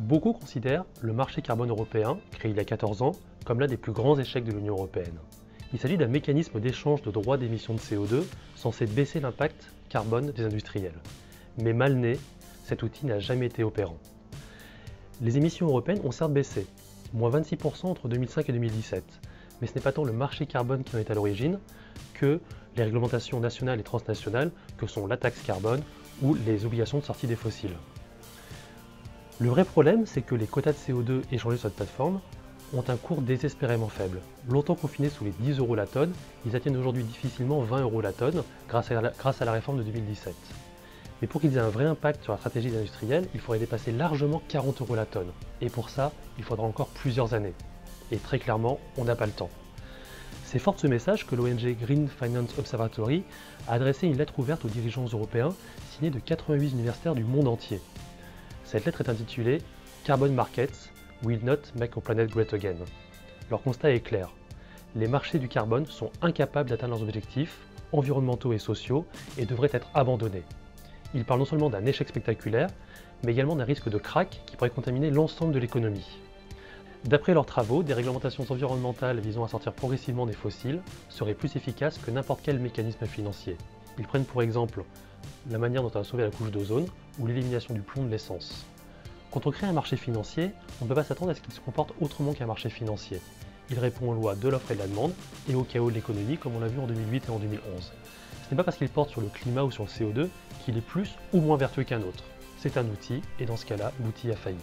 Beaucoup considèrent le marché carbone européen, créé il y a 14 ans, comme l'un des plus grands échecs de l'Union européenne. Il s'agit d'un mécanisme d'échange de droits d'émission de CO2 censé baisser l'impact carbone des industriels. Mais mal né, cet outil n'a jamais été opérant. Les émissions européennes ont certes baissé, moins 26% entre 2005 et 2017, mais ce n'est pas tant le marché carbone qui en est à l'origine que les réglementations nationales et transnationales que sont la taxe carbone ou les obligations de sortie des fossiles. Le vrai problème, c'est que les quotas de CO2 échangés sur cette plateforme ont un cours désespérément faible. Longtemps confinés sous les 10 € la tonne, ils atteignent aujourd'hui difficilement 20 € la tonne grâce à la réforme de 2017. Mais pour qu'ils aient un vrai impact sur la stratégie des industriels, il faudrait dépasser largement 40 € la tonne. Et pour ça, il faudra encore plusieurs années. Et très clairement, on n'a pas le temps. C'est fort de ce message que l'ONG Green Finance Observatory a adressé une lettre ouverte aux dirigeants européens signée de 88 universitaires du monde entier. Cette lettre est intitulée « Carbon Markets will not make our planet great again ». Leur constat est clair. Les marchés du carbone sont incapables d'atteindre leurs objectifs environnementaux et sociaux et devraient être abandonnés. Ils parlent non seulement d'un échec spectaculaire, mais également d'un risque de krach qui pourrait contaminer l'ensemble de l'économie. D'après leurs travaux, des réglementations environnementales visant à sortir progressivement des fossiles seraient plus efficaces que n'importe quel mécanisme financier. Ils prennent pour exemple la manière dont on a sauvé la couche d'ozone ou l'élimination du plomb de l'essence. Quand on crée un marché financier, on ne peut pas s'attendre à ce qu'il se comporte autrement qu'un marché financier. Il répond aux lois de l'offre et de la demande et au chaos de l'économie comme on l'a vu en 2008 et en 2011. Ce n'est pas parce qu'il porte sur le climat ou sur le CO2 qu'il est plus ou moins vertueux qu'un autre. C'est un outil et dans ce cas-là, l'outil a failli.